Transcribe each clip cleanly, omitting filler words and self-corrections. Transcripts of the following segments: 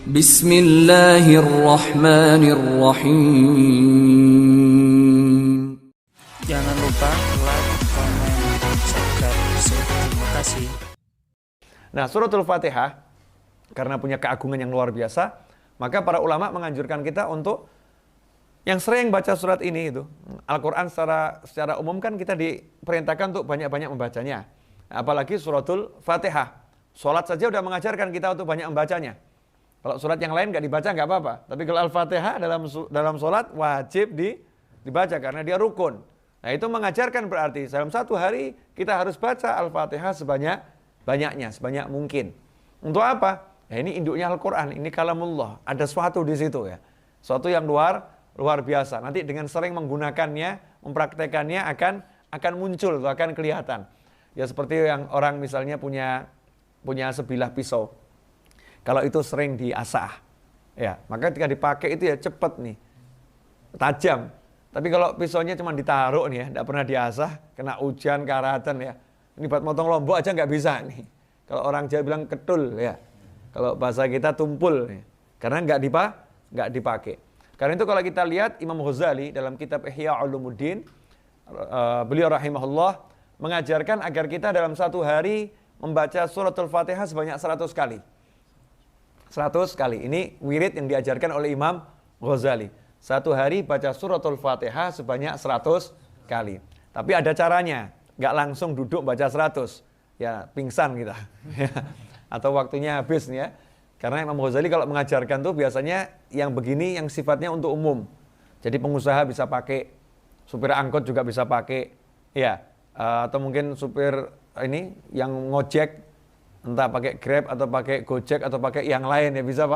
Bismillahirrahmanirrahim. Jangan lupa like, komen, subscribe. Terima kasih. Nah, suratul Fatihah karena punya keagungan yang luar biasa, maka para ulama menganjurkan kita untuk yang sering baca surat ini itu. Al-Qur'an secara umum kan kita diperintahkan untuk banyak-banyak membacanya. Apalagi suratul Fatihah. Salat saja udah mengajarkan kita untuk banyak membacanya. Kalau surat yang lain nggak dibaca nggak apa-apa. Tapi kalau Al-Fatihah dalam salat wajib dibaca karena dia rukun. Nah, itu mengajarkan berarti dalam satu hari kita harus baca Al-Fatihah sebanyak-banyaknya, sebanyak mungkin. Untuk apa? Ya, ini induknya Al-Qur'an, ini kalamullah. Ada sesuatu di situ ya. Sesuatu yang luar biasa. Nanti dengan sering menggunakannya, mempraktekannya akan muncul, akan kelihatan. Ya seperti yang orang misalnya punya sebilah pisau. Kalau itu sering diasah, ya, maka ketika dipakai itu ya cepat nih, tajam. Tapi kalau pisaunya cuma ditaruh nih ya, tidak pernah diasah, kena hujan, karatan ya. Ini buat motong lombok aja nggak bisa nih. Kalau orang Jawa bilang ketul ya. Kalau bahasa kita tumpul ya. Karena nggak dipakai. Karena itu kalau kita lihat Imam Ghazali dalam kitab Ihya Ulumuddin, beliau rahimahullah mengajarkan agar kita dalam satu hari membaca suratul Fatihah sebanyak 100 kali. 100 kali. Ini wirid yang diajarkan oleh Imam Ghazali. Satu hari baca suratul Fatihah sebanyak 100 kali. Tapi ada caranya. Nggak langsung duduk baca 100. Ya pingsan kita. Atau waktunya habis nih ya. Karena Imam Ghazali kalau mengajarkan tuh biasanya yang begini yang sifatnya untuk umum. Jadi pengusaha bisa pakai, supir angkot juga bisa pakai. Ya. Atau mungkin supir ini yang ngojek, entah pakai Grab atau pakai Gojek atau pakai yang lain ya bisa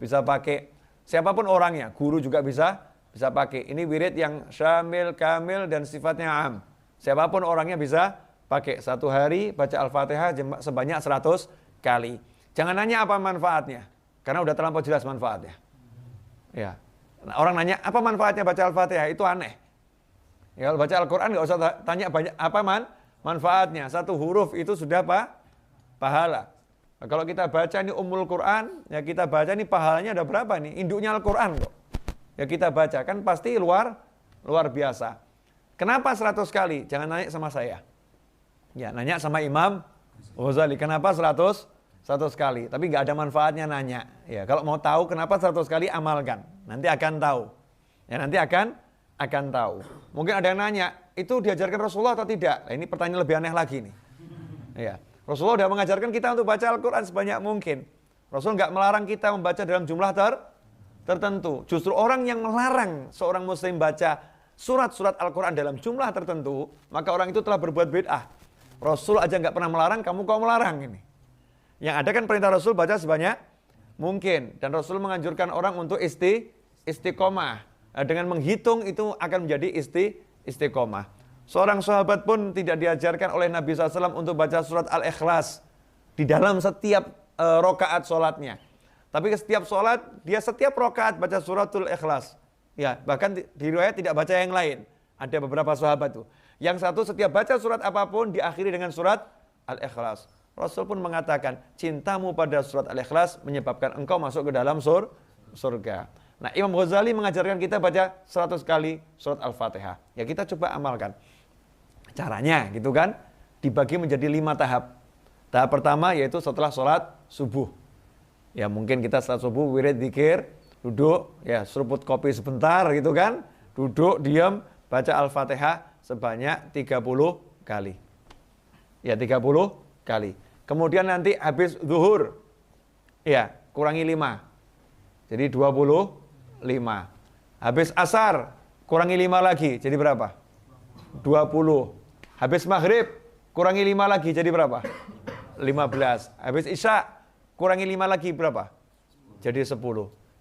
bisa pakai. Siapapun orangnya, guru juga bisa pakai. Ini wirid yang syamil, kamil dan sifatnya am. Siapapun orangnya bisa pakai. Satu hari baca Al-Fatihah sebanyak 100 kali. Jangan nanya apa manfaatnya, karena udah terlampau jelas manfaatnya. Ya. Nah, orang nanya apa manfaatnya baca Al-Fatihah, itu aneh. Ya, kalau baca Al-Quran nggak usah tanya banyak apa manfaatnya. Satu huruf itu sudah pahala. Nah, kalau kita baca ini Ummul Quran, ya kita baca ini pahalanya ada berapa nih? Induknya Al-Quran kok. Ya kita baca kan pasti luar biasa. Kenapa 100 kali? Jangan nanya sama saya. Ya nanya sama Imam Ghazali. Kenapa 100 kali? Tapi nggak ada manfaatnya nanya. Ya kalau mau tahu kenapa 100 kali amalkan. Nanti akan tahu. Ya nanti akan tahu. Mungkin ada yang nanya, itu diajarkan Rasulullah atau tidak? Nah, ini pertanyaan lebih aneh lagi nih. Ya, Rasulullah sudah mengajarkan kita untuk baca Al-Quran sebanyak mungkin. Rasul nggak melarang kita membaca dalam jumlah tertentu. Justru orang yang melarang seorang muslim baca surat-surat Al-Quran dalam jumlah tertentu, maka orang itu telah berbuat bid'ah. Rasul aja nggak pernah melarang, kamu kok melarang ini? Yang ada kan perintah Rasul baca sebanyak mungkin. Dan Rasul menganjurkan orang untuk istiqomah. Dengan menghitung itu akan menjadi istiqomah. Seorang sahabat pun tidak diajarkan oleh Nabi SAW untuk baca surat Al-Ikhlas di dalam setiap rokaat sholatnya. Tapi setiap sholat, dia setiap rokaat baca suratul Ikhlas. Ya, bahkan di riwayat tidak baca yang lain. Ada beberapa sahabat tuh. Yang satu setiap baca surat apapun diakhiri dengan surat Al-Ikhlas. Rasul pun mengatakan, cintamu pada surat Al-Ikhlas menyebabkan engkau masuk ke dalam surga. Nah, Imam Ghazali mengajarkan kita baca 100 kali surat Al-Fatihah. Ya kita coba amalkan. Caranya gitu kan, dibagi menjadi 5 tahap. Tahap pertama yaitu setelah sholat subuh. Ya mungkin kita setelah subuh wirid dzikir, duduk, ya seruput kopi sebentar gitu kan. Duduk, diam, baca Al-Fatihah sebanyak 30 kali. Ya 30 kali. Kemudian nanti habis zuhur, ya kurangi 5. Jadi 25. Habis asar, kurangi 5 lagi, jadi berapa? 20. Habis maghrib, kurangi 5 lagi, jadi berapa? 15. Habis isya, kurangi 5 lagi, berapa? Jadi 10.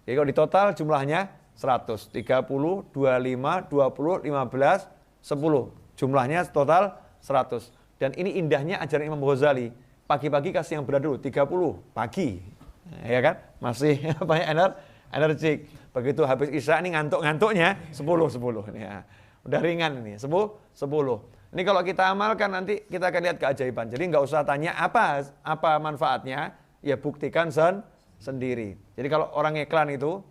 Jadi kalau di total jumlahnya 100. 30, 25, 20, 15, 10. Jumlahnya total 100. Dan ini indahnya ajaran Imam Ghazali. Pagi-pagi kasih yang berat dulu, 30 pagi. Ya kan? Masih banyak energik. Begitu habis isya ini ngantuk-ngantuknya 10. Ya. Udah ringan ini, 10. Ini kalau kita amalkan nanti kita akan lihat keajaiban. Jadi nggak usah tanya apa manfaatnya, ya buktikan sendiri. Jadi kalau orang iklan itu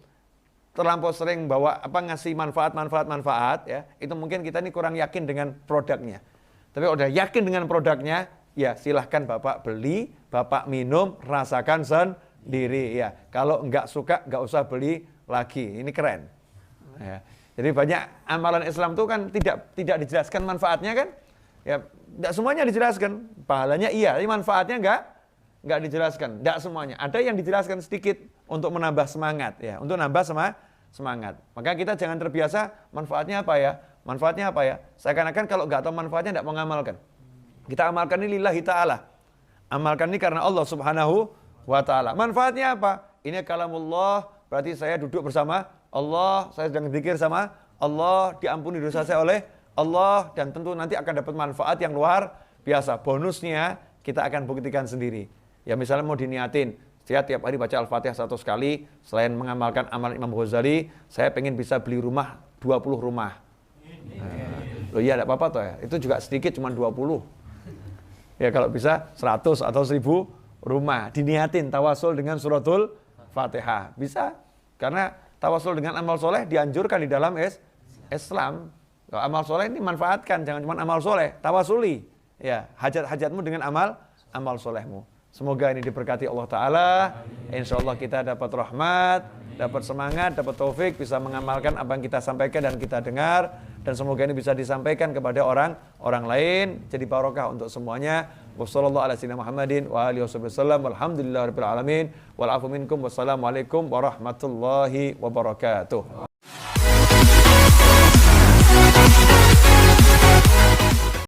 terlampau sering bawa ngasih manfaat ya, itu mungkin kita ini kurang yakin dengan produknya. Tapi udah yakin dengan produknya, ya silahkan Bapak beli, Bapak minum, rasakan sendiri ya. Kalau nggak suka nggak usah beli lagi. Ini keren. Ya. Jadi banyak amalan Islam itu kan tidak dijelaskan manfaatnya kan? Ya, tidak semuanya dijelaskan. Pahalanya iya, tapi manfaatnya nggak dijelaskan. Tidak semuanya. Ada yang dijelaskan sedikit untuk menambah semangat ya, untuk nambah semangat. Maka kita jangan terbiasa manfaatnya apa ya? Manfaatnya apa ya? Seakan-akan kalau nggak tahu manfaatnya tidak mengamalkan. Kita amalkan ini lillahi ta'ala. Amalkan ini karena Allah subhanahu wa ta'ala. Manfaatnya apa? Ini kalamullah, berarti saya duduk bersama Allah, saya sedang zikir sama Allah, diampuni dosa saya oleh Allah, dan tentu nanti akan dapat manfaat yang luar biasa. Bonusnya kita akan buktikan sendiri. Ya misalnya mau diniatin, saya tiap hari baca Al-Fatihah 100 kali, selain mengamalkan amal Imam Ghazali, saya pengen bisa beli rumah 20 rumah. Loh iya, tidak apa-apa toh ya. Itu juga sedikit, cuma 20. Ya kalau bisa 100 atau 1000 rumah. Diniatin tawasul dengan suratul Fatihah. Bisa. Karena tawasul dengan amal soleh dianjurkan di dalam Islam. Kalau amal soleh ini manfaatkan, jangan cuma amal soleh. Tawasuli. Ya, hajat-hajatmu dengan amal solehmu. Semoga ini diberkati Allah Ta'ala. Insya Allah kita dapat rahmat, dapat semangat, dapat taufik, bisa mengamalkan apa yang kita sampaikan dan kita dengar. Dan semoga ini bisa disampaikan kepada orang lain. Jadi barokah untuk semuanya. Wassalamualaikum warahmatullahi wabarakatuh.